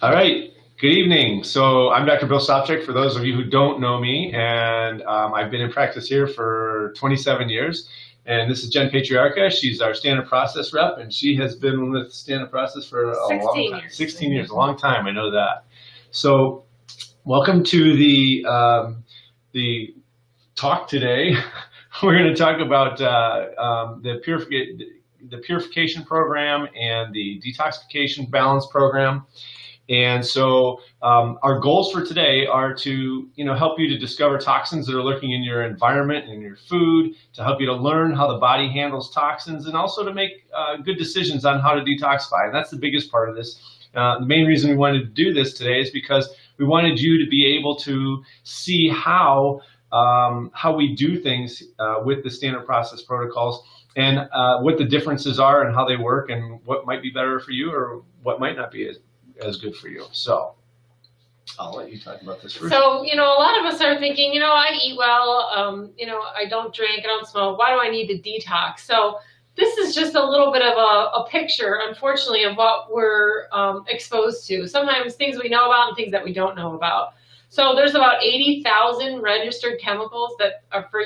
All right. Good evening. So I'm Dr. Bill Sopcich, for those of you who don't know me, and I've been in practice here for 27 years. And this is Jen Patriarca. She's our standard process rep, and she has been with standard process for a long 16 time. years. 16 years, a long time. I know that. So welcome to the talk today. We're going to talk about the purification program and the detoxification balance program. And so our goals for today are to, help you to discover toxins that are lurking in your environment and in your food, to help you to learn how the body handles toxins, and also to make good decisions on how to detoxify. And that's the biggest part of this. The main reason we wanted to do this today is because we wanted you to be able to see how we do things with the standard process protocols, and what the differences are and how they work, and what might be better for you or what might not be as good for you. So I'll let you talk about this first. So, a lot of us are thinking, I eat well, I don't drink, I don't smoke. Why do I need to detox? So this is just a little bit of a picture, unfortunately, of what we're exposed to. Sometimes things we know about and things that we don't know about. So there's about 80,000 registered chemicals that are for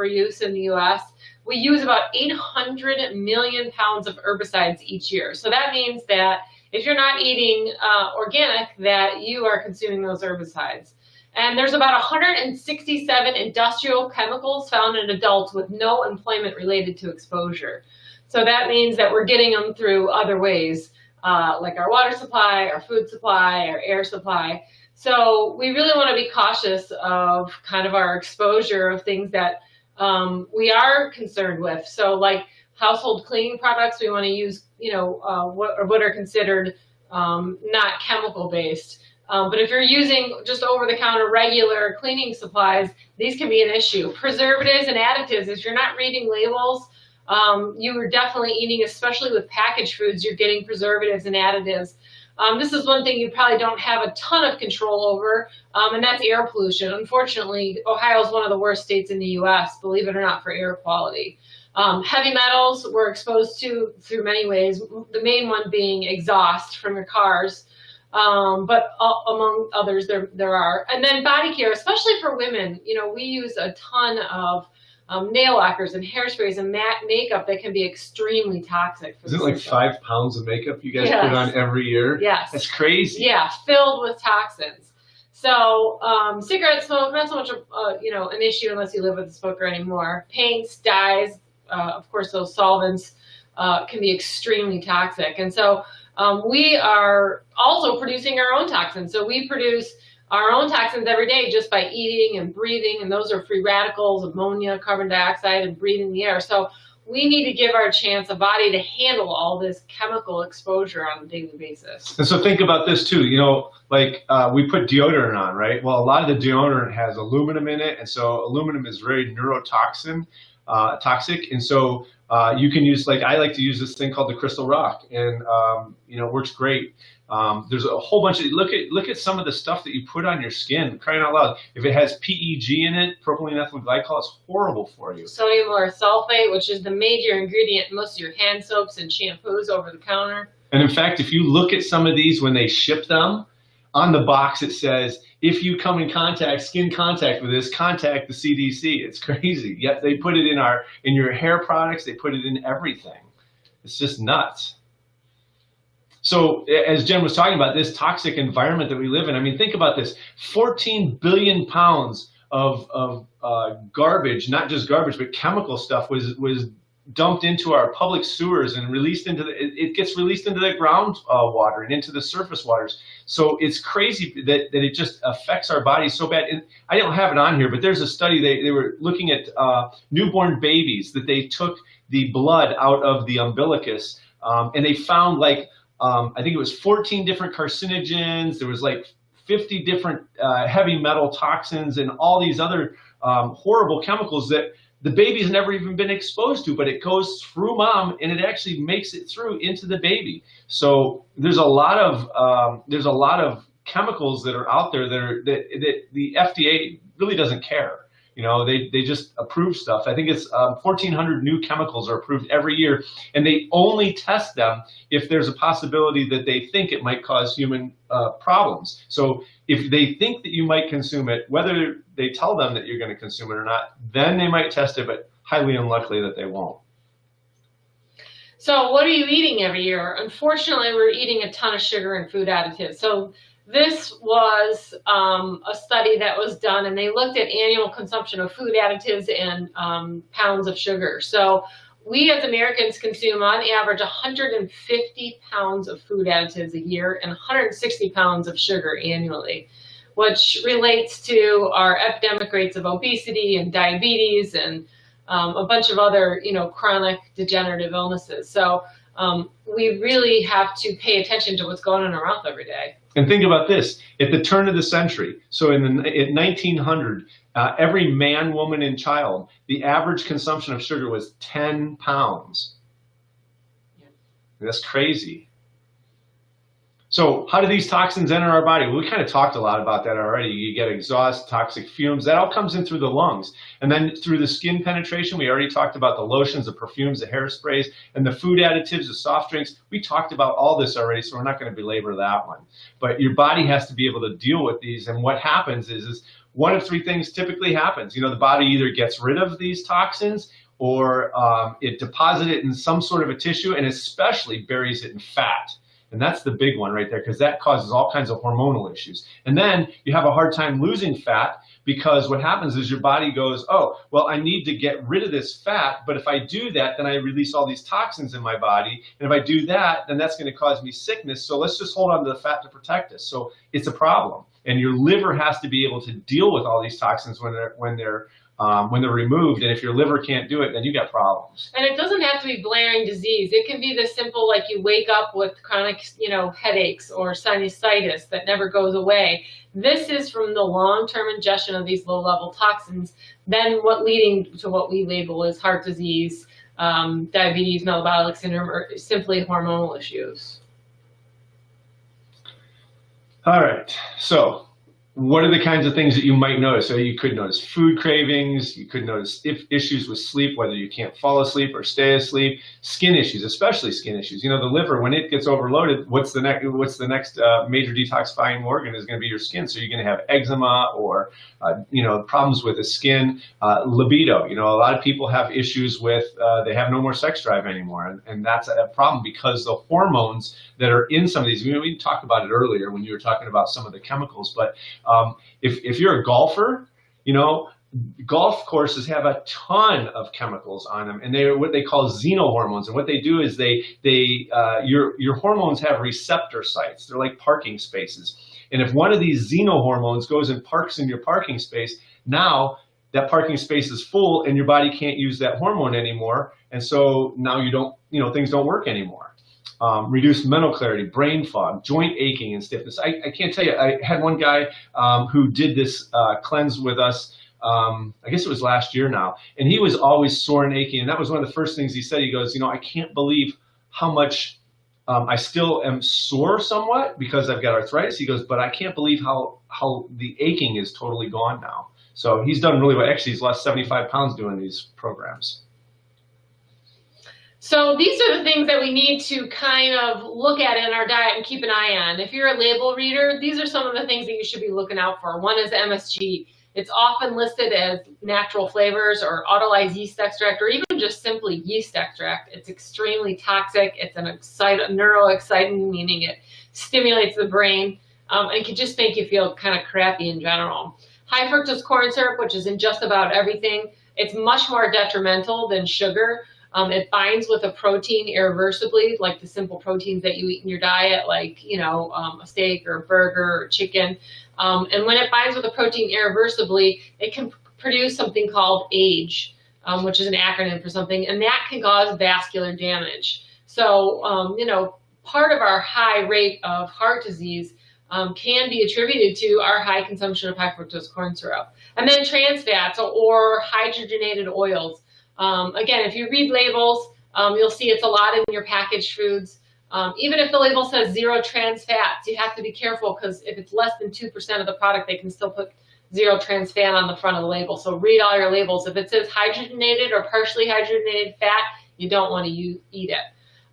use in the U.S. We use about 800 million pounds of herbicides each year. So that means that if you're not eating organic, that you are consuming those herbicides. And there's about 167 industrial chemicals found in adults with no employment related to exposure. So that means that we're getting them through other ways, like our water supply, our food supply, our air supply. So we really want to be cautious of kind of our exposure of things that we are concerned with. So like household cleaning products, we want to use, what are considered not chemical based. But if you're using just over-the-counter regular cleaning supplies, these can be an issue. Preservatives and additives, if you're not reading labels, you are definitely eating, especially with packaged foods, you're getting preservatives and additives. This is one thing you probably don't have a ton of control over, and that's air pollution. Unfortunately, Ohio is one of the worst states in the U.S., believe it or not, for air quality. Heavy metals we're exposed to through many ways, the main one being exhaust from your cars, but among others there are. And then body care, especially for women. We use a ton of nail lacquers and hairsprays and matte makeup that can be extremely toxic. Isn't it like 5 pounds of makeup you guys put on every year? Yes. That's crazy. Yeah, filled with toxins. So cigarette smoke, not so much an issue unless you live with a smoker anymore. Paints, dyes, of course, those solvents can be extremely toxic. And so we are also producing our own toxins. So we produce our own toxins every day just by eating and breathing, and those are free radicals, ammonia, carbon dioxide, and breathing the air. So we need to give our body to handle all this chemical exposure on a daily basis. And so think about this too, we put deodorant on, right? Well, a lot of the deodorant has aluminum in it, and so aluminum is very toxic, and so you can use, I like to use this thing called the Crystal Rock, and it works great. There's a whole bunch of, look at some of the stuff that you put on your skin, crying out loud. If it has PEG in it, propylene ethylene glycol, it's horrible for you. Sodium lauryl sulfate, which is the major ingredient in most of your hand soaps and shampoos over the counter. And in fact, if you look at some of these when they ship them, on the box it says, if you come in skin contact with this, contact the CDC. It's crazy. Yet they put it in your hair products, they put it in everything. It's just nuts. So as Jen was talking about, this toxic environment that we live in, I mean, think about this, 14 billion pounds of garbage, not just garbage, but chemical stuff was dumped into our public sewers and it gets released into the groundwater and into the surface waters. So it's crazy that it just affects our bodies so bad. And I don't have it on here, but there's a study, they were looking at newborn babies, that they took the blood out of the umbilicus, and they found I think it was 14 different carcinogens. There was 50 different heavy metal toxins and all these other horrible chemicals that the baby's never even been exposed to, but it goes through mom and it actually makes it through into the baby. So there's a lot of chemicals that are out there that the FDA really doesn't care. They just approve stuff. I think it's 1,400 new chemicals are approved every year, and they only test them if there's a possibility that they think it might cause human problems. So if they think that you might consume it, whether they tell them that you're going to consume it or not, then they might test it, but highly unlikely that they won't. So what are you eating every year? Unfortunately, we're eating a ton of sugar and food additives. So this was a study that was done, and they looked at annual consumption of food additives and pounds of sugar. So we as Americans consume on average 150 pounds of food additives a year and 160 pounds of sugar annually, which relates to our epidemic rates of obesity and diabetes and a bunch of other, chronic degenerative illnesses. So we really have to pay attention to what's going on in our mouth every day. And think about this, at the turn of the century, so in 1900, every man, woman, and child, the average consumption of sugar was 10 pounds. Yeah. That's crazy. So how do these toxins enter our body? Well, we kind of talked a lot about that already. You get exhaust, toxic fumes, that all comes in through the lungs. And then through the skin penetration, we already talked about the lotions, the perfumes, the hairsprays, and the food additives, the soft drinks. We talked about all this already, so we're not going to belabor that one. But your body has to be able to deal with these. And what happens is one of three things typically happens. The body either gets rid of these toxins or it deposits it in some sort of a tissue and especially buries it in fat. And that's the big one right there, because that causes all kinds of hormonal issues. And then you have a hard time losing fat because what happens is your body goes, oh, well, I need to get rid of this fat, but if I do that, then I release all these toxins in my body. And if I do that, then that's going to cause me sickness. So let's just hold on to the fat to protect us. So it's a problem. And your liver has to be able to deal with all these toxins when they're removed, and if your liver can't do it, then you got problems. And it doesn't have to be blaring disease. It can be the simple, like you wake up with chronic, headaches or sinusitis that never goes away. This is from the long-term ingestion of these low-level toxins, then leading to what we label as heart disease, diabetes, metabolic syndrome, or simply hormonal issues. All right, so what are the kinds of things that you might notice? So you could notice food cravings, you could notice issues with sleep, whether you can't fall asleep or stay asleep, skin issues, especially skin issues. The liver, when it gets overloaded, what's the next major detoxifying organ is going to be your skin. So you're going to have eczema or, problems with the skin, libido. A lot of people have issues with, they have no more sex drive anymore. And that's a problem because the hormones that are in some of these, we talked about it earlier when you were talking about some of the chemicals, but if you're a golfer, golf courses have a ton of chemicals on them, and they're what they call xenohormones. And what they do is your hormones have receptor sites. They're like parking spaces. And if one of these xenohormones goes and parks in your parking space, now that parking space is full and your body can't use that hormone anymore. And so now things don't work anymore. Reduced mental clarity, brain fog, joint aching and stiffness. I can't tell you, I had one guy who did this cleanse with us, I guess it was last year now, and he was always sore and aching, and that was one of the first things he said. He goes, I can't believe how much I still am sore somewhat because I've got arthritis. He goes, but I can't believe how the aching is totally gone now. So he's done really well. Actually, he's lost 75 pounds doing these programs. So these are the things that we need to kind of look at in our diet and keep an eye on. If you're a label reader, these are some of the things that you should be looking out for. One is MSG. It's often listed as natural flavors or autolyzed yeast extract or even just simply yeast extract. It's extremely toxic. It's an neuroexcitant, meaning it stimulates the brain and can just make you feel kind of crappy in general. High fructose corn syrup, which is in just about everything, it's much more detrimental than sugar. It binds with a protein irreversibly, like the simple proteins that you eat in your diet, like, a steak or a burger or chicken. And when it binds with a protein irreversibly, it can produce something called AGE, which is an acronym for something, and that can cause vascular damage. So, part of our high rate of heart disease can be attributed to our high consumption of high fructose corn syrup. And then trans fats or hydrogenated oils. Again, if you read labels, you'll see it's a lot in your packaged foods. Even if the label says 0 trans fats, you have to be careful because if it's less than 2% of the product, they can still put zero trans fat on the front of the label. So read all your labels. If it says hydrogenated or partially hydrogenated fat, you don't want to eat it.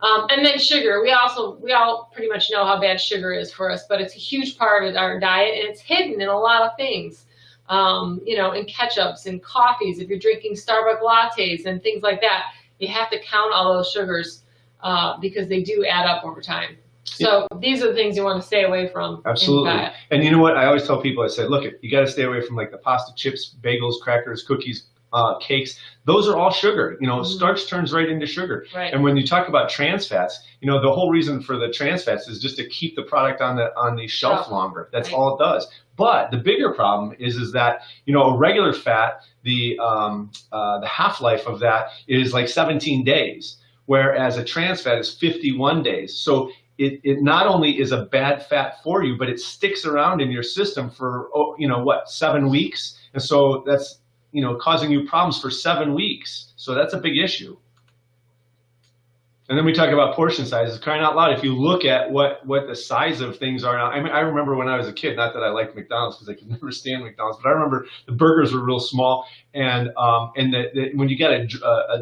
And then sugar. We all pretty much know how bad sugar is for us, but it's a huge part of our diet, and it's hidden in a lot of things. In ketchups and coffees, if you're drinking Starbucks lattes and things like that, you have to count all those sugars because they do add up over time. So these are the things you want to stay away from. Absolutely. And you know what? I always tell people, I say, look, you got to stay away from like the pasta, chips, bagels, crackers, cookies, cakes. Those are all sugar. Starch turns right into sugar. Right. And when you talk about trans fats, the whole reason for the trans fats is just to keep the product on the shelf longer. That's all it does. But the bigger problem is that a regular fat, the half-life of that is like 17 days, whereas a trans fat is 51 days. So it not only is a bad fat for you, but it sticks around in your system for 7 weeks, and so that's causing you problems for 7 weeks. So that's a big issue. And then we talk about portion sizes. Crying out loud, if you look at what the size of things are now, I mean, I remember when I was a kid, not that I liked McDonald's because I could never stand McDonald's, but I remember the burgers were real small, and when you get a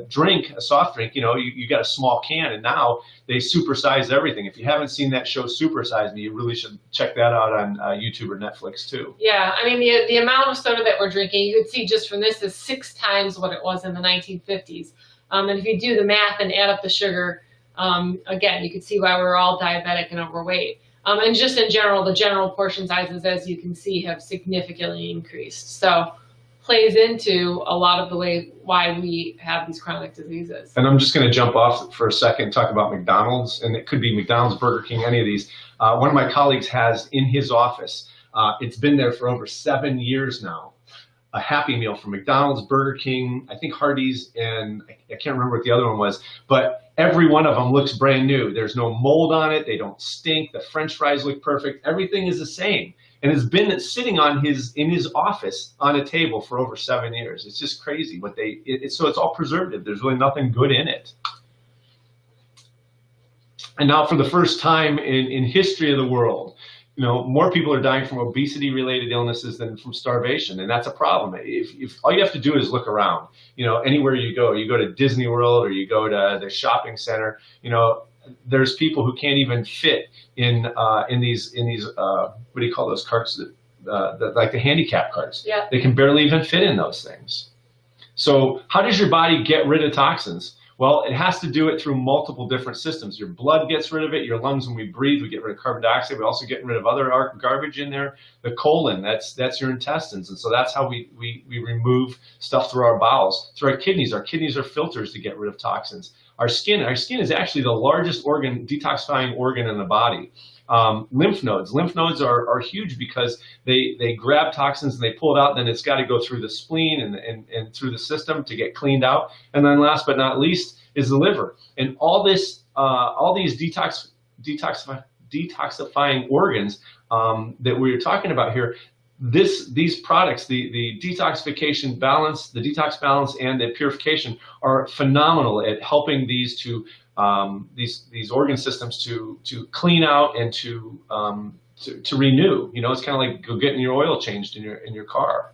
drink, a soft drink, you got a small can, and now they supersize everything. If you haven't seen that show Super Size Me, you really should check that out on YouTube or Netflix too. Yeah, I mean the amount of soda that we're drinking, you could see just from this is 6 times what it was in the 1950s. And if you do the math and add up the sugar, again, you can see why we're all diabetic and overweight. And just in general, the general portion sizes, as you can see, have significantly increased. So plays into a lot of the way why we have these chronic diseases. And I'm just going to jump off for a second and talk about McDonald's, and it could be McDonald's, Burger King, any of these. One of my colleagues has in his office, it's been there for over 7 years now, a Happy Meal from McDonald's, Burger King, I think Hardee's, and I can't remember what the other one was, but every one of them looks brand new. There's no mold on it. They don't stink. The French fries look perfect. Everything is the same. And it's been sitting in his office on a table for over 7 years. It's just crazy what so it's all preservative. There's really nothing good in it. And now for the first time in history of the world, more people are dying from obesity-related illnesses than from starvation, and that's a problem. If all you have to do is look around, anywhere you go to Disney World or you go to the shopping center, there's people who can't even fit in these what do you call those carts like the handicap carts? Yeah. They can barely even fit in those things. So how does your body get rid of toxins? Well, it has to do it through multiple different systems. Your blood gets rid of it. Your lungs, when we breathe, we get rid of carbon dioxide. We also get rid of other garbage in there. The colon, that's your intestines. And so that's how we remove stuff through our bowels. Through our kidneys are filters to get rid of toxins. Our skin is actually the largest detoxifying organ in the body. Lymph nodes are huge because they grab toxins and they pull it out, and then it's got to go through the spleen and through the system to get cleaned out. And then last but not least is the liver. And all these detoxifying organs that we're talking about here, these products, the detoxification balance, the detox balance, and the purification are phenomenal at helping these organ systems to clean out and to renew. It's kind of like getting your oil changed in your car.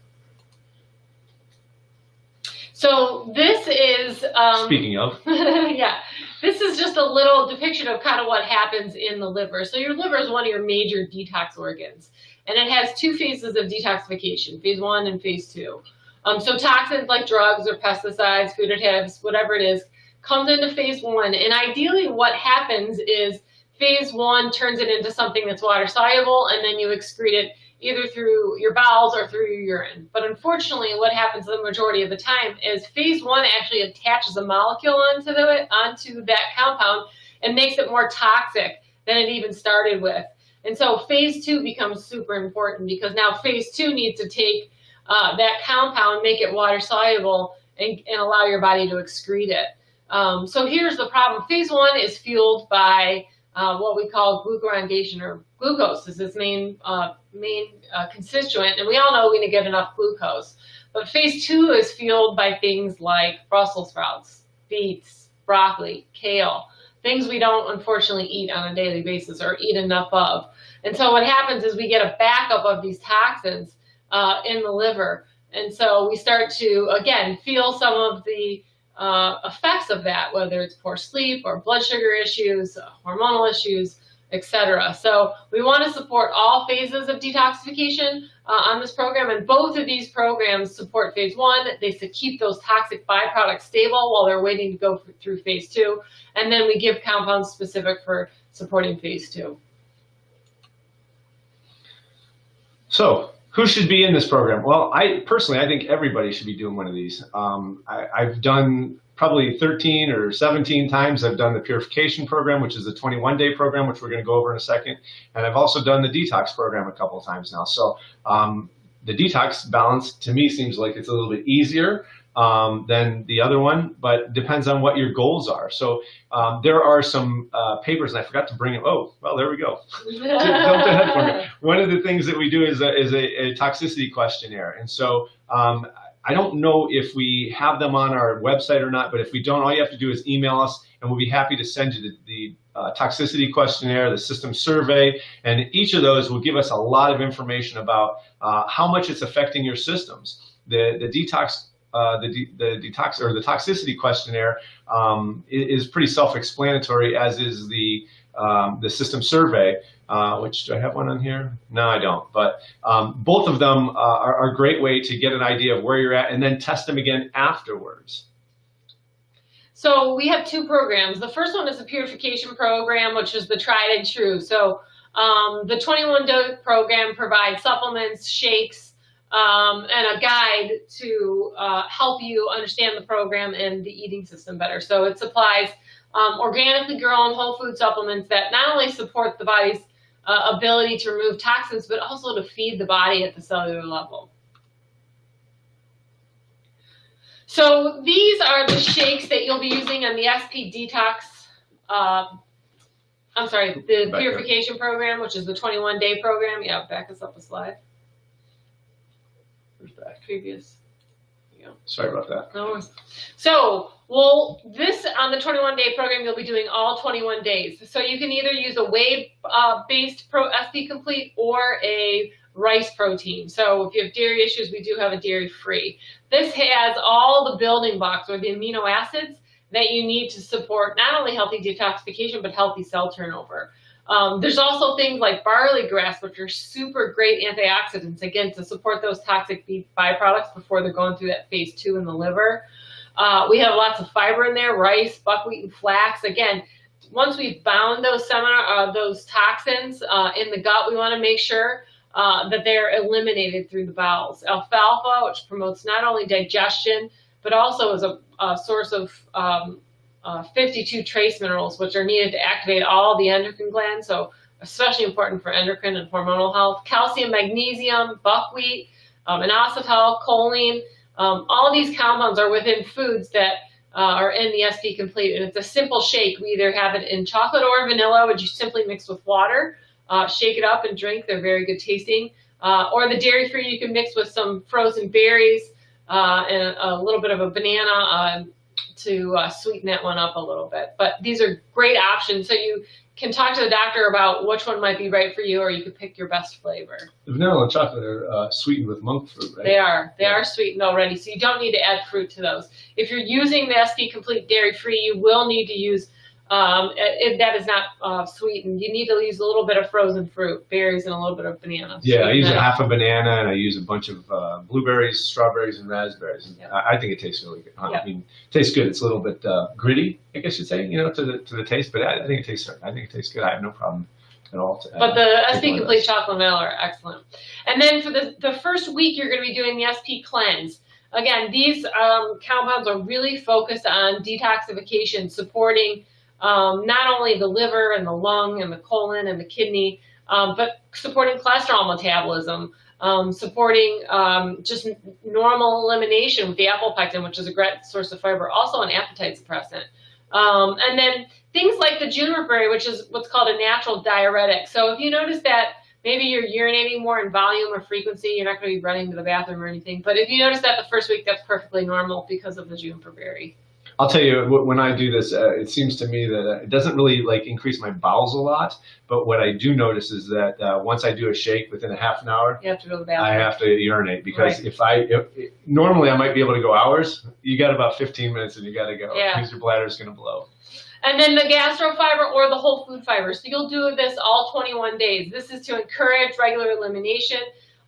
So this is speaking of yeah, this is just a little depiction of kind of what happens in the liver. So your liver is one of your major detox organs, and it has 2 phases of detoxification: phase 1 and phase 2. So toxins like drugs or pesticides, food additives, whatever it is, comes into phase 1, and ideally what happens is phase 1 turns it into something that's water soluble, and then you excrete it either through your bowels or through your urine. But unfortunately, what happens the majority of the time is phase 1 actually attaches a molecule onto that compound and makes it more toxic than it even started with. And so phase 2 becomes super important because now phase 2 needs to take that compound, make it water soluble, and allow your body to excrete it. So here's the problem. Phase 1 is fueled by what we call glucuronidation, or glucose is its main constituent, and we all know we need to get enough glucose. But phase 2 is fueled by things like Brussels sprouts, beets, broccoli, kale, things we don't unfortunately eat on a daily basis or eat enough of. And so what happens is we get a backup of these toxins in the liver. And so we start to, again, feel some of the effects of that, whether it's poor sleep or blood sugar issues, hormonal issues, etc. So we want to support all phases of detoxification on this program, and both of these programs support phase 1. They keep those toxic byproducts stable while they're waiting to go through phase 2, and then we give compounds specific for supporting phase 2. So, who should be in this program? Well, I think everybody should be doing one of these. I've done probably 13 or 17 times. I've done the Purification program, which is the 21-day program, which we're going to go over in a second. And I've also done the Detox program a couple of times now. So the Detox balance, to me, seems like it's a little bit easier than the other one, but depends on what your goals are. So there are some papers, and I forgot to bring it. Oh, well, there we go. One of the things that we do is a toxicity questionnaire. And so I don't know if we have them on our website or not, but if we don't, all you have to do is email us, and we'll be happy to send you the toxicity questionnaire, the system survey, and each of those will give us a lot of information about how much it's affecting your systems. The detox or the toxicity questionnaire is pretty self-explanatory, as is the system survey. Which, do I have one on here? No, I don't. But both of them are a great way to get an idea of where you're at and then test them again afterwards. So we have 2 programs. The first one is the Purification program, which is the tried and true. So the 21-day program provides supplements, shakes, and a guide to help you understand the program and the eating system better. So it supplies organically grown whole food supplements that not only support the body's ability to remove toxins, but also to feed the body at the cellular level. So these are the shakes that you'll be using on the SP Detox, the Purification program, which is the 21-day program. Yeah, back us up a slide. Where's back? Previous. Yeah. Sorry about that. No worries. So, this on the 21-day program, you'll be doing all 21 days. So you can either use a whey-based SP Complete or a rice protein. So if you have dairy issues, we do have a dairy-free. This has all the building blocks, or the amino acids, that you need to support not only healthy detoxification, but healthy cell turnover. There's also things like barley grass, which are super great antioxidants, again, to support those toxic byproducts before they're going through that phase 2 in the liver. We have lots of fiber in there, rice, buckwheat, and flax. Again, once we've bound those toxins in the gut, we want to make sure that they're eliminated through the bowels. Alfalfa, which promotes not only digestion, but also is a source of 52 trace minerals, which are needed to activate all the endocrine glands, so especially important for endocrine and hormonal health. Calcium, magnesium, buckwheat, inositol, choline, all these compounds are within foods that are in the SP Complete, and it's a simple shake. We either have it in chocolate or vanilla, which you simply mix with water, shake it up and drink. They're very good tasting. Or the dairy-free, you can mix with some frozen berries and a little bit of a banana to sweeten that one up a little bit. But these are great options. So you can talk to the doctor about which one might be right for you, or you could pick your best flavor. The vanilla and chocolate are sweetened with monk fruit, right? They are sweetened already, so you don't need to add fruit to those. If you're using the SP Complete dairy-free, you will need to use, if that is not sweetened, you need to use a little bit of frozen fruit, berries and a little bit of banana. Yeah, I use half a banana, and I use a bunch of blueberries, strawberries, and raspberries. And yep. I think it tastes really good. Yep. I mean, it tastes good. It's a little bit gritty, I guess you'd say, to the taste, but I think it tastes good. I have no problem at all. But the SP Complete chocolate and vanilla are excellent. And then for the first week, you're going to be doing the SP Cleanse. Again, these compounds are really focused on detoxification, supporting not only the liver and the lung and the colon and the kidney, but supporting cholesterol metabolism, supporting just normal elimination with the apple pectin, which is a great source of fiber, also an appetite suppressant. And then things like the juniper berry, which is what's called a natural diuretic. So if you notice that maybe you're urinating more in volume or frequency, you're not going to be running to the bathroom or anything. But if you notice that the first week, that's perfectly normal because of the juniper berry. I'll tell you, when I do this, it seems to me that it doesn't really like increase my bowels a lot. But what I do notice is that once I do a shake within a half an hour, You have to go to the bathroom. I have to urinate because Right. normally I might be able to go hours. You got about 15 minutes and you got to go Yeah. because your bladder is going to blow. And then the gastrofiber or the whole food fiber. So you'll do this all 21 days. This is to encourage regular elimination.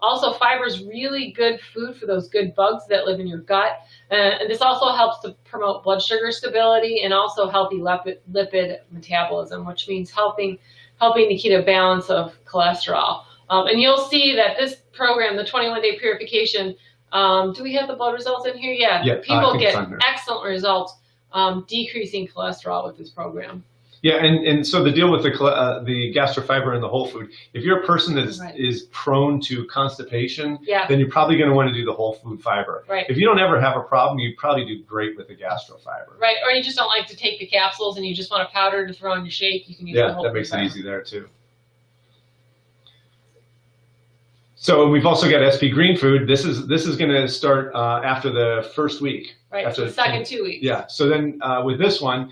Also, fiber is really good food for those good bugs that live in your gut. And this also helps to promote blood sugar stability and also healthy lipid metabolism, which means helping to keep a balance of cholesterol. And you'll see that this program, the 21-day purification, do we have the blood results in here? Yeah, people get excellent results decreasing cholesterol with this program. Yeah, and so the deal with the gastrofiber and the whole food, if you're a person that is prone to constipation, then you're probably going to want to do the whole food fiber. Right. If you don't ever have a problem, you probably do great with the gastrofiber. Right, or you just don't like to take the capsules and you just want a powder to throw in your shake, you can use the whole that makes food fiber. it easy there too. So we've also got SP Green Food. This is going to start after the first week. Right, after the second 2 weeks. Yeah, so then with this one,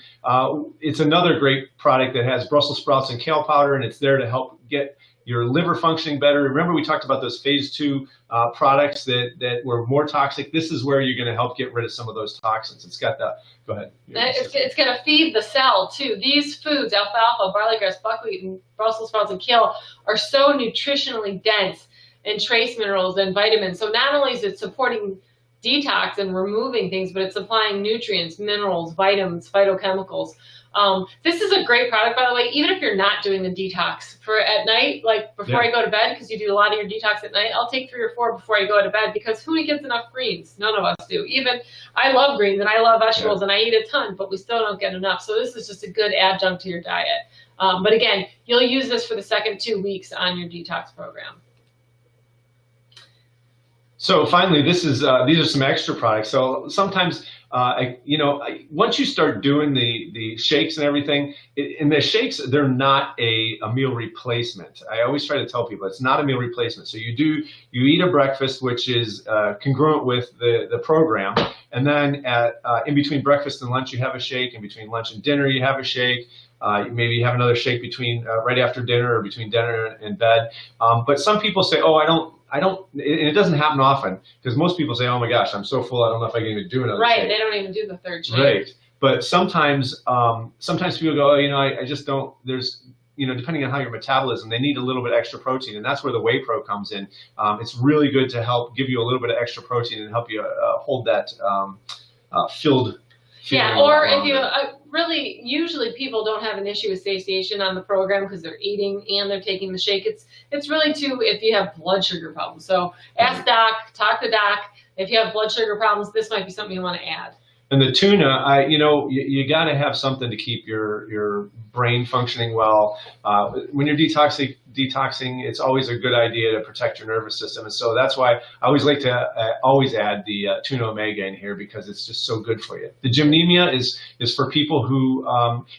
it's another great product that has Brussels sprouts and kale powder, and it's there to help get your liver functioning better. Remember we talked about those phase 2 products that were more toxic. This is where you're going to help get rid of some of those toxins. It's got the, go ahead. It's going to feed the cell too. These foods, alfalfa, barley grass, buckwheat, and Brussels sprouts and kale are so nutritionally dense in trace minerals and vitamins. So not only is it supporting detox and removing things, but it's supplying nutrients, minerals, vitamins, phytochemicals. This is a great product, by the way, even if you're not doing the detox for at night, like before I go to bed, because you do a lot of your detox at night, I'll take 3 or 4 before I go to bed, because who gets enough greens? None of us do. Even I love greens and I love vegetables and I eat a ton, but we still don't get enough. So this is just a good adjunct to your diet. But again, you'll use this for the second 2 weeks on your detox program. So finally, these are some extra products. So sometimes, once you start doing the shakes and everything, and the shakes, they're not a meal replacement. I always try to tell people it's not a meal replacement. So you eat a breakfast, which is congruent with the program, and then in between breakfast and lunch, you have a shake. In between lunch and dinner, you have a shake. Maybe you have another shake between right after dinner or between dinner and bed. But some people say, oh, I don't, and it doesn't happen often, because most people say, oh my gosh, I'm so full, I don't know if I can even do another shake. Right, they don't even do the third shake. Right, but sometimes people go, oh, I just don't, there's, depending on how your metabolism, they need a little bit extra protein, and that's where the Whey Pro comes in. It's really good to help give you a little bit of extra protein and help you hold that filled. Yeah, or if you really, usually people don't have an issue with satiation on the program because they're eating and they're taking the shake. It's really if you have blood sugar problems. So ask doc, talk to doc. If you have blood sugar problems, this might be something you want to add. And the tuna, you got to have something to keep your brain functioning well. When you're detoxing, it's always a good idea to protect your nervous system. And so that's why I always like to always add the tuna omega in here, because it's just so good for you. The gymnemia is for people who,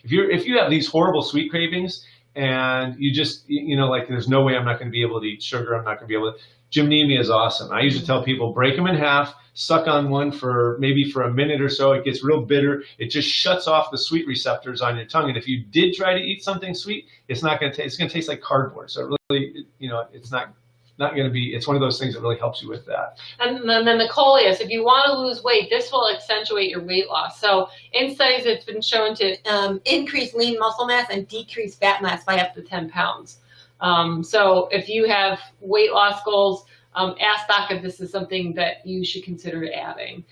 if you have these horrible sweet cravings and you just, like there's no way I'm not going to be able to eat sugar, I'm not going to be able to. Gymnemia is awesome. I usually tell people, break them in half, suck on one for a minute or so. It gets real bitter. It just shuts off the sweet receptors on your tongue. And if you did try to eat something sweet, it's not going to taste. It's going to taste like cardboard. So it really, it's not going to be. It's one of those things that really helps you with that. And then the coleus. If you want to lose weight, this will accentuate your weight loss. So in studies, it's been shown to increase lean muscle mass and decrease fat mass by up to 10 pounds. So if you have weight loss goals, ask doc if this is something that you should consider adding.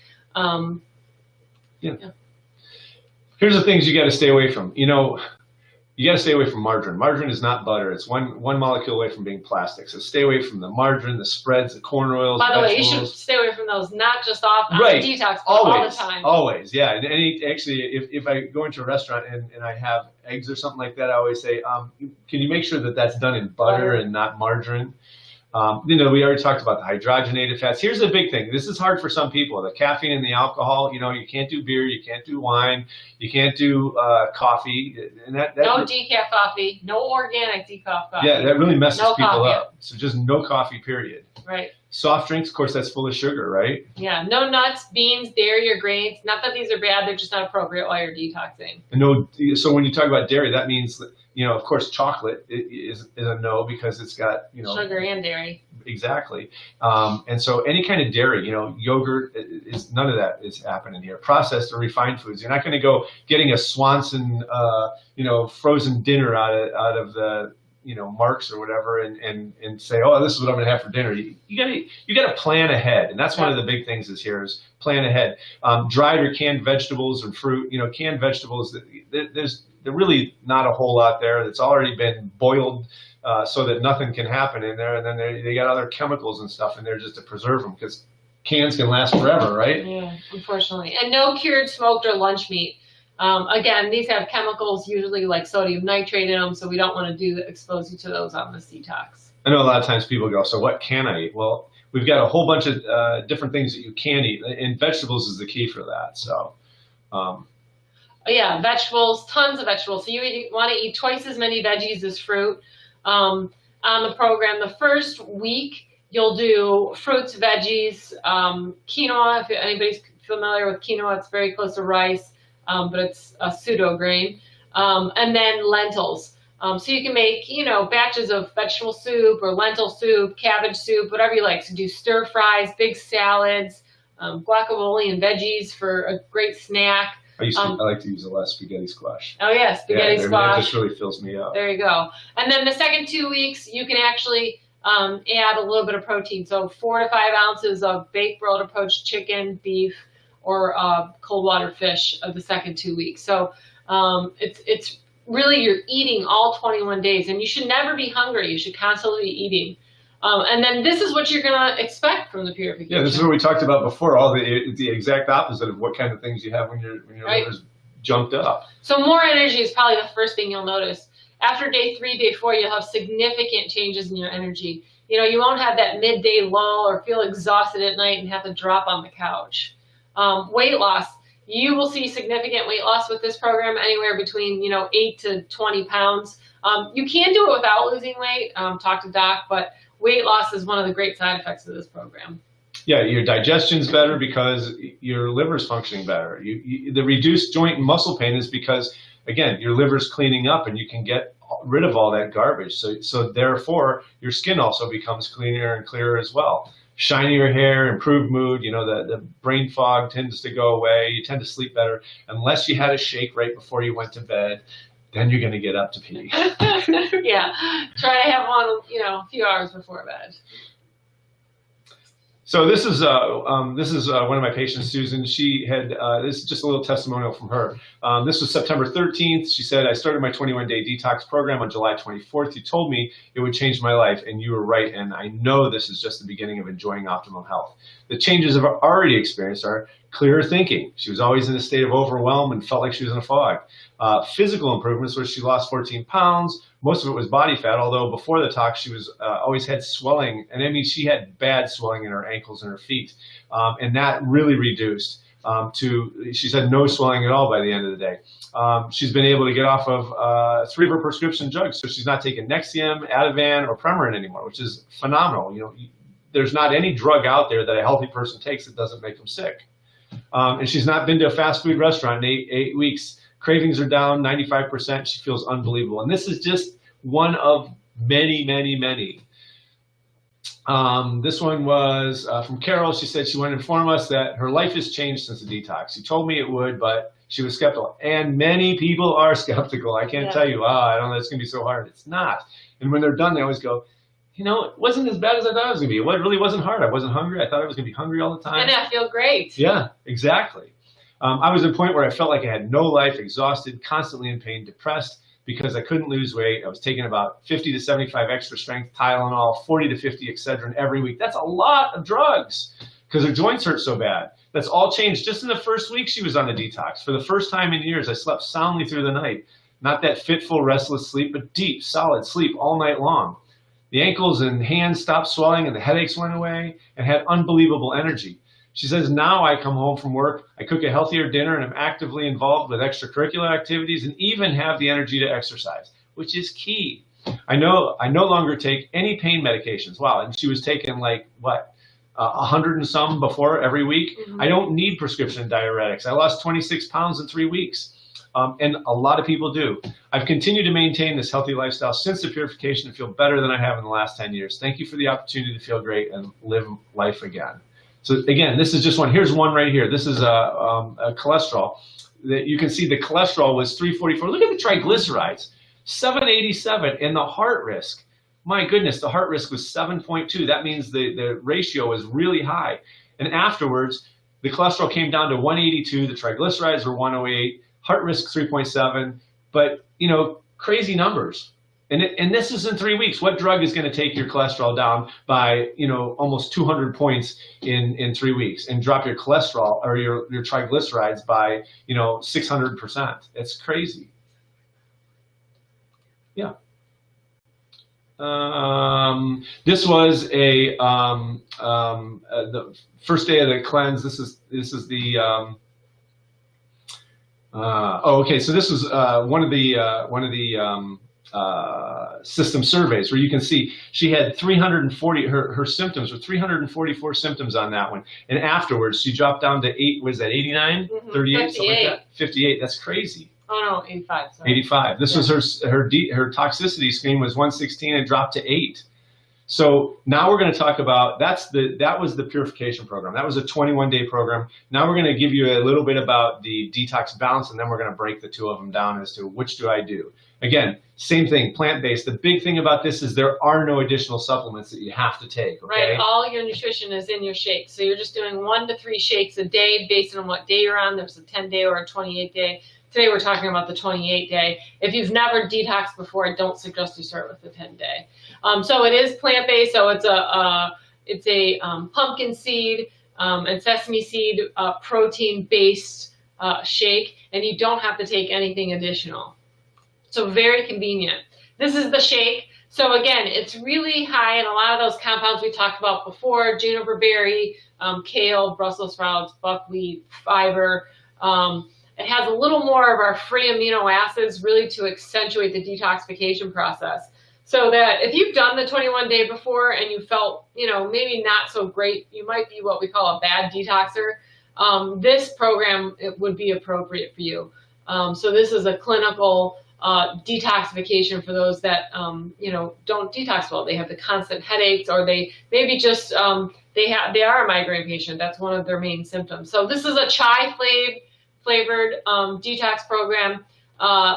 Here's the things you got to stay away from. You got to stay away from margarine. Margarine is not butter. It's one molecule away from being plastic. So stay away from the margarine, the spreads, the corn oils. By the way, you should stay away from those, not just on detox, but all the time. Always, yeah. And actually, if I go into a restaurant and I have eggs or something like that, I always say, can you make sure that that's done in butter and not margarine? We already talked about the hydrogenated fats. Here's the big thing. This is hard for some people. The caffeine and the alcohol, you can't do beer, you can't do wine, you can't do coffee. And that no decaf coffee, no organic decaf coffee. Yeah, that really messes people up. So just no coffee, period. Right. Soft drinks, of course, that's full of sugar, right? Yeah, no nuts, beans, dairy, or grains. Not that these are bad; they're just not appropriate while you're detoxing. And no, so when you talk about dairy, that means that, of course, chocolate is a no because it's got, Sugar and dairy. exactly. And so any kind of dairy, yogurt, is none of that is happening here. Processed or refined foods. You're not going to go getting a Swanson, frozen dinner out of the, Marks or whatever, and say, oh, this is what I'm going to have for dinner. You got to plan ahead, and that's one of the big things is plan ahead. Dried or canned vegetables and fruit. Canned vegetables. There's really not a whole lot there. That's already been boiled so that nothing can happen in there, and then they got other chemicals and stuff in there just to preserve them because cans can last forever, right? Yeah, unfortunately, and no cured, smoked, or lunch meat. Again, these have chemicals, usually like sodium nitrate in them, so we don't want to expose you to those on this detox. I know a lot of times people go, so what can I eat? Well, we've got a whole bunch of different things that you can eat, and vegetables is the key for that. So, yeah, vegetables, tons of vegetables. So you want to eat twice as many veggies as fruit. On the program, the first week, you'll do fruits, veggies, quinoa. If anybody's familiar with quinoa, it's very close to rice. But it's a pseudo grain, and then lentils. So you can make, batches of vegetable soup or lentil soup, cabbage soup, whatever you like. So do stir fries, big salads, guacamole and veggies for a great snack. I like to use a lot of spaghetti squash. Oh yeah, spaghetti squash. That just really fills me up. There you go. And then the second 2 weeks, you can actually add a little bit of protein. So 4 to 5 ounces of baked broiled or poached chicken, beef, or cold water fish of the second 2 weeks. So it's really, you're eating all 21 days, and you should never be hungry. You should constantly be eating. And then this is what you're going to expect from the purification. Yeah, this is what we talked about before, the exact opposite of what kind of things you have when your liver's jumped up. So more energy is probably the first thing you'll notice. After day 3, day 4, you'll have significant changes in your energy. You won't have that midday lull or feel exhausted at night and have to drop on the couch. Weight loss, you will see significant weight loss with this program, anywhere between 8 to 20 pounds. You can do it without losing weight. Talk to doc, but weight loss is one of the great side effects of this program. Yeah, your digestion's better because your liver's functioning better. The reduced joint and muscle pain is because, again, your liver's cleaning up and you can get rid of all that garbage. So therefore, your skin also becomes cleaner and clearer as well. Shinier hair, improved mood, the brain fog tends to go away. You tend to sleep better. Unless you had a shake right before you went to bed, then you're going to get up to pee. Yeah, try to have one, a few hours before bed. So this is one of my patients, Susan. She had, this is just a little testimonial from her. This was September 13th. She said, I started my 21-day detox program on July 24th. You told me it would change my life, and you were right, and I know this is just the beginning of enjoying optimum health. The changes I've already experienced are clearer thinking. She was always in a state of overwhelm and felt like she was in a fog. Physical improvements, where she lost 14 pounds. Most of it was body fat, although before the talk, she was always had swelling. And I mean, she had bad swelling in her ankles and her feet. And that really reduced she said, no swelling at all by the end of the day. She's been able to get off of 3 of her prescription drugs. So she's not taking Nexium, Ativan, or Premarin anymore, which is phenomenal. There's not any drug out there that a healthy person takes that doesn't make them sick. And she's not been to a fast food restaurant in 8 weeks. Cravings are down 95%. She feels unbelievable. And this is just one of many, many, many. This one was from Carol. She said she wanted to inform us that her life has changed since the detox. She told me it would, but she was skeptical. And many people are skeptical. I can't tell you, I don't know, it's going to be so hard. It's not. And when they're done, they always go, it wasn't as bad as I thought it was going to be. It really wasn't hard. I wasn't hungry. I thought I was going to be hungry all the time. And I feel great. Yeah, exactly. I was at a point where I felt like I had no life, exhausted, constantly in pain, depressed because I couldn't lose weight. I was taking about 50 to 75 extra strength Tylenol, 40 to 50 Excedrin every week. That's a lot of drugs because her joints hurt so bad. That's all changed just in the first week she was on the detox. For the first time in years, I slept soundly through the night. Not that fitful, restless sleep, but deep, solid sleep all night long. The ankles and hands stopped swelling and the headaches went away and had unbelievable energy. She says, now I come home from work, I cook a healthier dinner, and I'm actively involved with extracurricular activities and even have the energy to exercise, which is key. I no longer take any pain medications. Wow, and she was taking 100 and some before every week. Mm-hmm. I don't need prescription diuretics. I lost 26 pounds in 3 weeks. And a lot of people do. I've continued to maintain this healthy lifestyle since the purification to feel better than I have in the last 10 years. Thank you for the opportunity to feel great and live life again. So again, this is just one. Here's one right here. This is a cholesterol. That you can see the cholesterol was 344. Look at the triglycerides, 787, and the heart risk. My goodness, the heart risk was 7.2. That means the ratio was really high. And afterwards, the cholesterol came down to 182. The triglycerides were 108. Heart risk 3.7. But crazy numbers. And this is in 3 weeks. What drug is going to take your cholesterol down by almost 200 points in 3 weeks and drop your cholesterol or your triglycerides by 600%? It's crazy. Yeah. This was the first day of the cleanse. This is the okay. So this was one of the system surveys where you can see she had 340. Her symptoms were 344 symptoms on that one, and afterwards she dropped down to 89, 38, something like that. 58. That's crazy. Oh no, 85. Sorry. 85. This was her toxicity screen was 116 and dropped to 8. So now we're going to talk about that was the purification program. That was a 21-day program. Now we're going to give you a little bit about the detox balance, and then we're going to break the two of them down as to which do I do. Again, same thing, plant-based. The big thing about this is there are no additional supplements that you have to take. Okay? Right, all your nutrition is in your shake. So you're just doing 1 to 3 shakes a day based on what day you're on. There's a 10-day or a 28-day. Today we're talking about the 28-day. If you've never detoxed before, I don't suggest you start with the 10-day. So it is plant-based. So it's a pumpkin seed and sesame seed protein-based shake, and you don't have to take anything additional. So very convenient. This is the shake. So again, it's really high in a lot of those compounds we talked about before: juniper berry, kale, Brussels sprouts, buckwheat, fiber. It has a little more of our free amino acids really to accentuate the detoxification process. So that if you've done the 21-day before and you felt, maybe not so great, you might be what we call a bad detoxer. This program would be appropriate for you. So this is a clinical detoxification for those that, don't detox well. They have the constant headaches, or they maybe just, they are a migraine patient. That's one of their main symptoms. So this is a chai flavored detox program.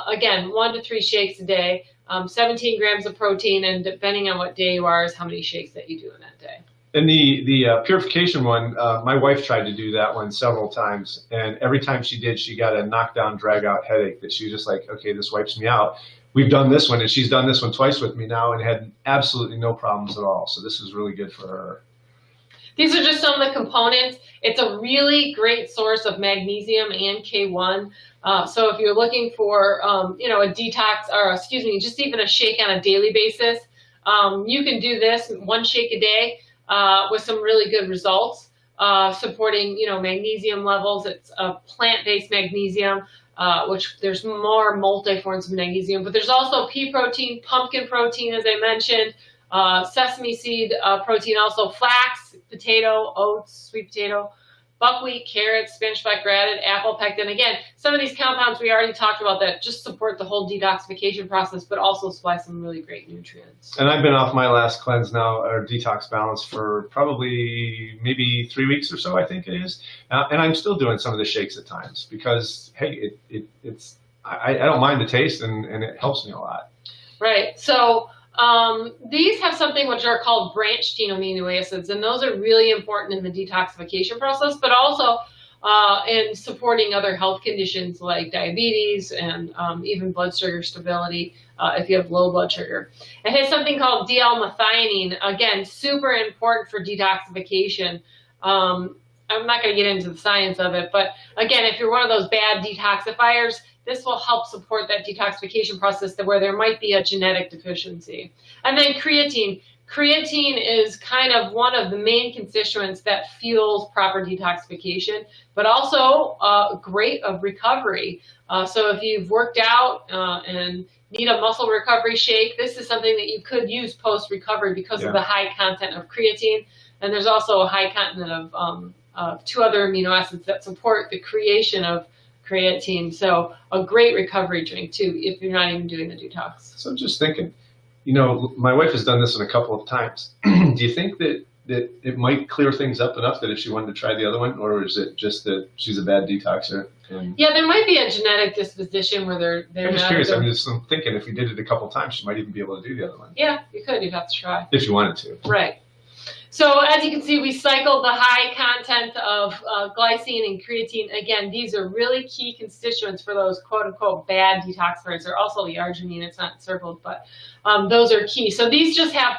Again, 1 to 3 shakes a day, 17 grams of protein, and depending on what day you are is how many shakes that you do in that day. And the purification one, my wife tried to do that one several times, and every time she did, she got a knockdown, drag-out headache that she was just like, okay, this wipes me out. We've done this one, and she's done this one twice with me now and had absolutely no problems at all. So this is really good for her. These are just some of the components. It's a really great source of magnesium and K1. So if you're looking for, a detox, or just even a shake on a daily basis, you can do this 1 shake a day with some really good results, supporting, magnesium levels. It's a plant-based magnesium, which there's more multi-forms of magnesium, but there's also pea protein, pumpkin protein, as I mentioned, sesame seed protein, also flax, potato, oats, sweet potato, buckwheat, carrots, Spanish black radish, apple pectin. Again, some of these compounds we already talked about that just support the whole detoxification process, but also supply some really great nutrients. And I've been off my last cleanse now, or detox balance, for probably maybe 3 weeks or so, I think it is. And I'm still doing some of the shakes at times because, hey, I don't mind the taste, and it helps me a lot. Right. So these have something which are called branched amino acids, and those are really important in the detoxification process, but also in supporting other health conditions like diabetes and even blood sugar stability if you have low blood sugar. It has something called DL-methionine, again, super important for detoxification. I'm not going to get into the science of it, but again, if you're one of those bad detoxifiers, this will help support that detoxification process where there might be a genetic deficiency. And then creatine. Creatine is kind of one of the main constituents that fuels proper detoxification, but also great of recovery. So if you've worked out and need a muscle recovery shake, this is something that you could use post-recovery because of the high content of creatine. And there's also a high content of 2 other amino acids that support the creation of creatine. So a great recovery drink too, if you're not even doing the detox. So I'm just thinking, my wife has done this in a couple of times. Do you think that it might clear things up enough that if she wanted to try the other one, or is it just that she's a bad detoxer? Yeah, there might be a genetic disposition where they're I'm just not. curious. I'm just thinking if you did it a couple of times, she might even be able to do the other one. Yeah, you could. You'd have to try. If you wanted to. Right. So as you can see, we cycled the high content of glycine and creatine. Again, these are really key constituents for those quote-unquote bad detoxifiers. They're also the arginine. It's not circled, but those are key. So these just have,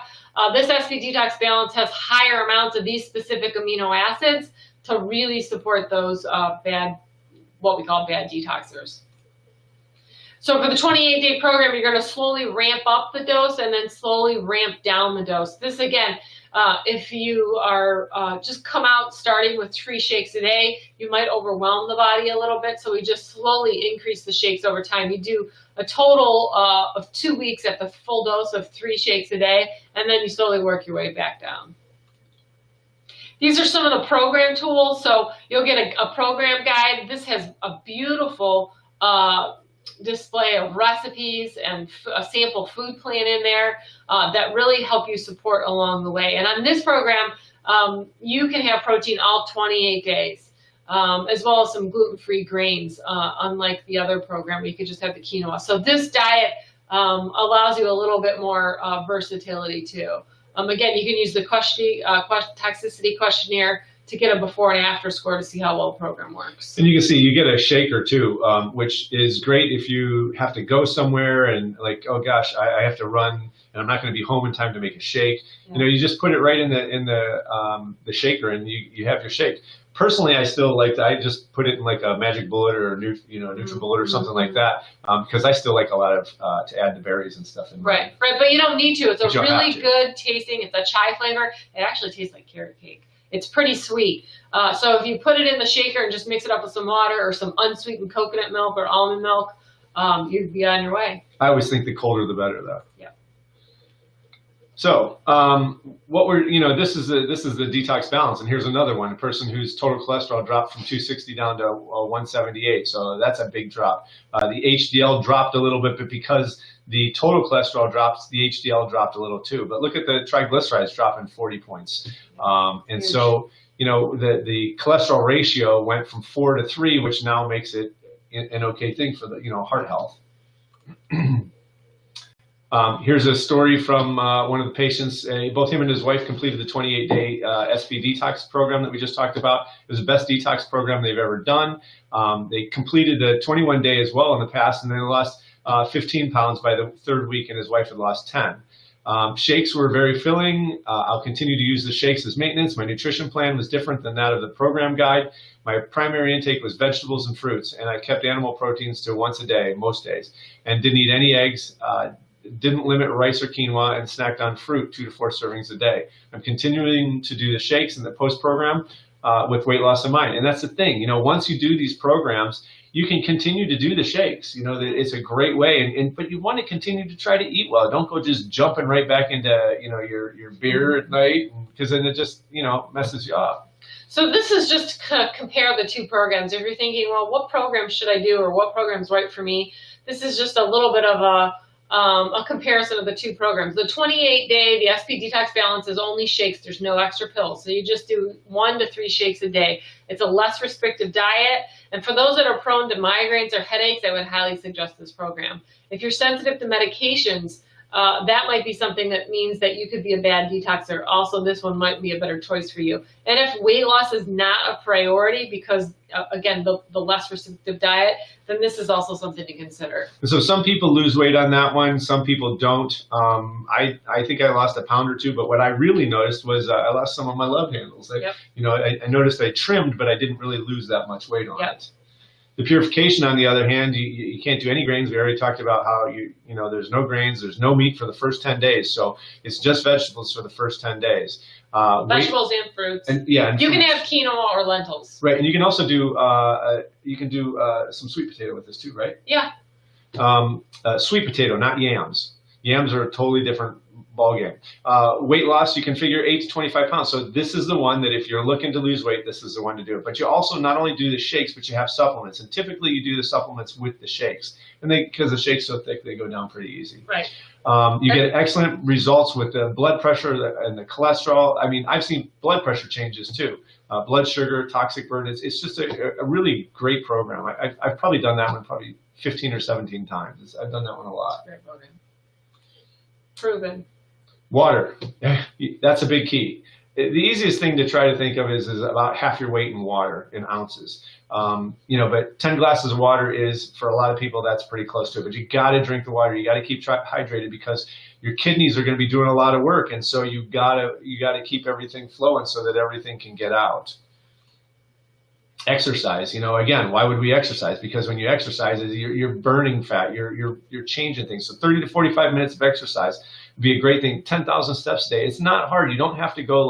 this SP Detox Balance has higher amounts of these specific amino acids to really support those what we call bad detoxers. So for the 28-day program, you're going to slowly ramp up the dose and then slowly ramp down the dose. This, again, if you are just come out starting with 3 shakes a day, you might overwhelm the body a little bit. So we just slowly increase the shakes over time. You do a total of 2 weeks at the full dose of 3 shakes a day, and then you slowly work your way back down. These are some of the program tools. So you'll get a program guide. This has a beautiful display of recipes and a sample food plan in there that really help you support along the way. And on this program, you can have protein all 28 days, as well as some gluten-free grains, unlike the other program where you could just have the quinoa. So this diet allows you a little bit more versatility too. Again, you can use the toxicity questionnaire to get a before and after score to see how well the program works. And you can see you get a shaker too, which is great if you have to go somewhere and like, oh gosh, I have to run and I'm not going to be home in time to make a shake. Yeah. You just put it right in the shaker and you have your shake. Personally, I still like I just put it in like a Magic Bullet or NutriBullet or something like that because I still like a lot of to add the berries and stuff in. Right, but you don't need to. It's a really good tasting. It's a chai flavor. It actually tastes like carrot cake. It's pretty sweet. So if you put it in the shaker and just mix it up with some water or some unsweetened coconut milk or almond milk, you'd be on your way. I always think the colder the better, though. Yeah. So what we're, this is the detox balance, and here's another one: a person whose total cholesterol dropped from 260 down to 178. So that's a big drop. The HDL dropped a little bit, but because the total cholesterol drops, the HDL dropped a little too. But look at the triglycerides dropping 40 points. And so, the cholesterol ratio went from 4 to 3, which now makes it an okay thing for the, heart health. Here's a story from one of the patients. Both him and his wife completed the 28-day SP Detox program that we just talked about. It was the best detox program they've ever done. They completed the 21-day as well in the past, and they lost 15 pounds by the 3rd week, and his wife had lost 10. Shakes were very filling. I'll continue to use the shakes as maintenance. My nutrition plan was different than that of the program guide. My primary intake was vegetables and fruits, and I kept animal proteins to once a day, most days, and didn't eat any eggs, didn't limit rice or quinoa, and snacked on fruit 2 to 4 servings a day. I'm continuing to do the shakes in the post-program with weight loss in mind. And that's the thing, once you do these programs, you can continue to do the shakes. It's a great way, but you want to continue to try to eat well. Don't go just jumping right back into, your beer at night, because then it just, messes you up. So this is just to compare the 2 programs. If you're thinking, well, what program should I do or what program's right for me? This is just a little bit of a comparison of the 2 programs. The 28-day, the SP Detox Balance is only shakes. There's no extra pills. So you just do 1 to 3 shakes a day. It's a less restrictive diet. And for those that are prone to migraines or headaches, I would highly suggest this program. If you're sensitive to medications, that might be something that means that you could be a bad detoxer. Also, this one might be a better choice for you. And if weight loss is not a priority because, again, the less restrictive diet, then this is also something to consider. So some people lose weight on that one. Some people don't. I think I lost a pound or 2, but what I really noticed was I lost some of my love handles. I noticed I trimmed, but I didn't really lose that much weight on it. The Purification, on the other hand, you can't do any grains. We already talked about how there's no grains, there's no meat for the first 10 days. So it's just vegetables for the first 10 days. Vegetables and fruits. And you can have quinoa or lentils. Right, and you can also do some sweet potato with this too, right? Yeah. Sweet potato, not yams. Yams are a totally different ballgame. Weight loss, you can figure 8 to 25 pounds. So this is the one that if you're looking to lose weight, this is the one to do it. But you also not only do the shakes, but you have supplements. And typically you do the supplements with the shakes. And because the shake's so thick, they go down pretty easy. Right. You get excellent results with the blood pressure and the cholesterol. I mean, I've seen blood pressure changes too. Blood sugar, toxic burn. It's just a really great program. I've probably done that one probably 15 or 17 times. I've done that one a lot. Great program. Proven. Water. That's a big key. The easiest thing to try to think of is about half your weight in water in ounces. But 10 glasses of water is, for a lot of people, that's pretty close to it. But you got to drink the water. You got to keep hydrated because your kidneys are going to be doing a lot of work, and so you got to keep everything flowing so that everything can get out. Exercise. Again, why would we exercise? Because when you exercise, you're burning fat. You're changing things. So 30 to 45 minutes of exercise would be a great thing. 10,000 steps a day. It's not hard. You don't have to go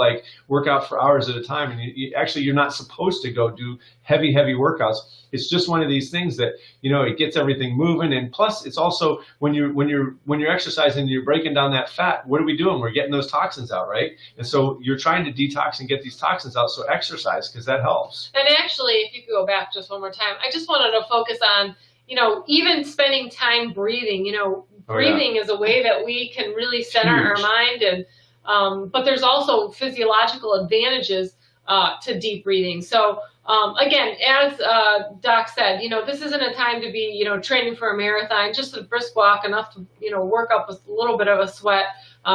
work out for hours at a time. And you're not supposed to go do heavy workouts. It's just one of these things that, it gets everything moving. And plus it's also when you're exercising and you're breaking down that fat, what are we doing? We're getting those toxins out, right? And so you're trying to detox and get these toxins out. So exercise, because that helps. And actually, if you could go back just one more time, I just wanted to focus on, even spending time breathing, breathing is a way that we can really center our mind. And, but there's also physiological advantages to deep breathing. So, again, as Doc said, this isn't a time to be, training for a marathon, just a brisk walk, enough to, work up a little bit of a sweat.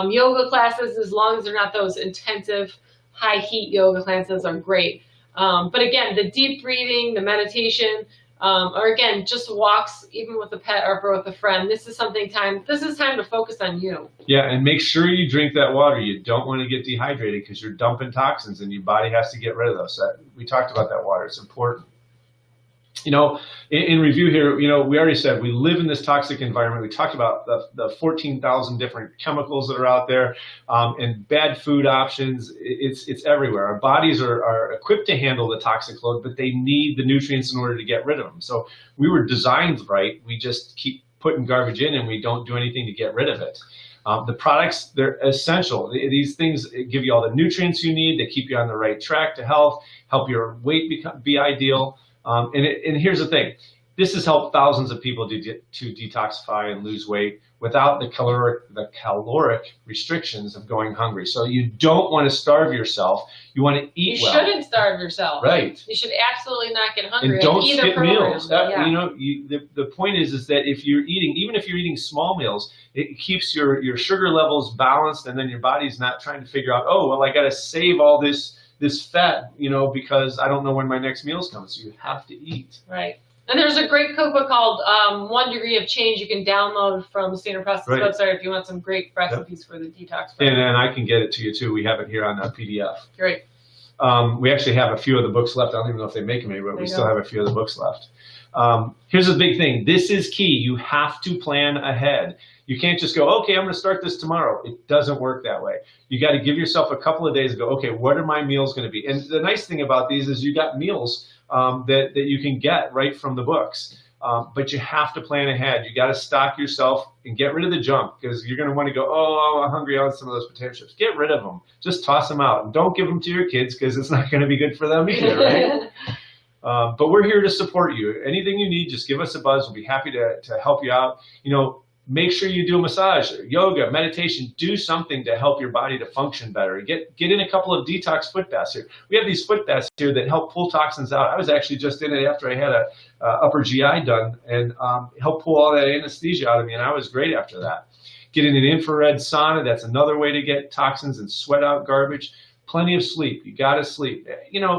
Yoga classes, as long as they're not those intensive, high heat yoga classes, are great. But again, the deep breathing, the meditation, or again, just walks, even with a pet or with a friend. This is time to focus on you. Yeah, and make sure you drink that water. You don't want to get dehydrated because you're dumping toxins and your body has to get rid of those. So we talked about that water. It's important. In review here, we already said we live in this toxic environment. We talked about the 14,000 different chemicals that are out there, and bad food options. It's everywhere. Our bodies are equipped to handle the toxic load, but they need the nutrients in order to get rid of them. So we were designed right. We just keep putting garbage in and we don't do anything to get rid of it. The products, they're essential. These things give you all the nutrients you need. They keep you on the right track to health, help your weight be ideal. And here's the thing. This has helped thousands of people to detoxify and lose weight without the caloric restrictions of going hungry. So you don't want to starve yourself. You want to eat well. You shouldn't starve yourself. Right. You should absolutely not get hungry. And don't skip meals. Yeah. The point is that if you're eating, even if you're eating small meals, it keeps your sugar levels balanced, and then your body's not trying to figure out, oh, well, I got to save all this fat, because I don't know when my next meal's coming. So you have to eat. Right. And there's a great cookbook called 1 Degree of Change you can download from Standard Press's website if you want some great recipes for the detox. And I can get it to you too. We have it here on PDF. Great. We actually have a few of the books left. I don't even know if they make them anymore, but we still have a few of the books left. Here's the big thing. This is key. You have to plan ahead. You can't just go, okay, I'm going to start this tomorrow. It doesn't work that way. You got to give yourself a couple of days and go, okay, what are my meals going to be? And the nice thing about these is you got meals that you can get right from the books. But you have to plan ahead. You got to stock yourself and get rid of the junk, because you're going to want to go, oh, I'm hungry on some of those potato chips. Get rid of them. Just toss them out. And don't give them to your kids, because it's not going to be good for them either, right? But we're here to support you. Anything you need, just give us a buzz. We'll be happy to help you out. Make sure you do a massage, yoga, meditation. Do something to help your body to function better. Get in a couple of detox foot baths here. We have these foot baths here that help pull toxins out. I was actually just in it after I had a upper GI done, and help pull all that anesthesia out of me, and I was great after that. Get in an infrared sauna. That's another way to get toxins and sweat out garbage. Plenty of sleep. You got to sleep.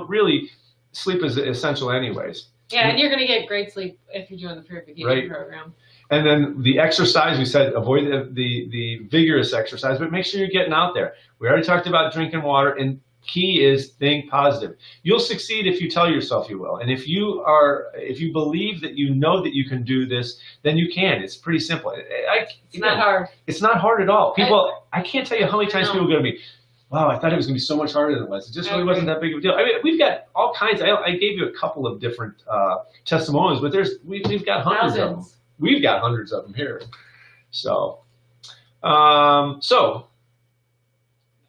Really, sleep is essential anyways. Yeah, and you're going to get great sleep if you're doing the Purification program. And then the exercise, we said avoid the vigorous exercise, but make sure you're getting out there. We already talked about drinking water, and key is think positive. You'll succeed if you tell yourself you will. And if you believe that you know that you can do this, then you can. It's pretty simple. It's not hard. It's not hard at all. I can't tell you how many times people go to me, wow, I thought it was going to be so much harder than it was. It just really wasn't that big of a deal. I mean, we've got all kinds. I gave you a couple of different testimonials, but we've got hundreds of them. We've got hundreds of them here. So, So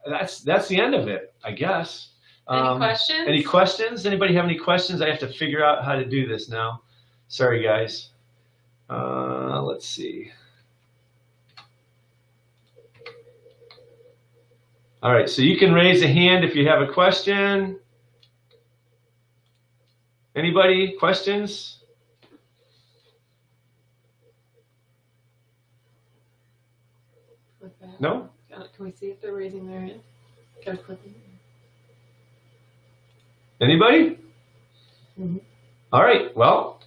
that's the end of it, I guess. Any questions? Any questions? Anybody have any questions? I have to figure out how to do this now. Sorry, guys. Let's see. All right, so you can raise a hand if you have a question. Anybody? Questions? No? Can we see if they're raising their hand? Gotta click in. Anybody? Mm-hmm. All right. Well,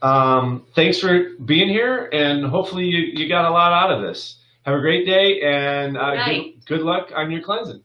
thanks for being here, and hopefully you got a lot out of this. Have a great day, and good luck on your cleansing.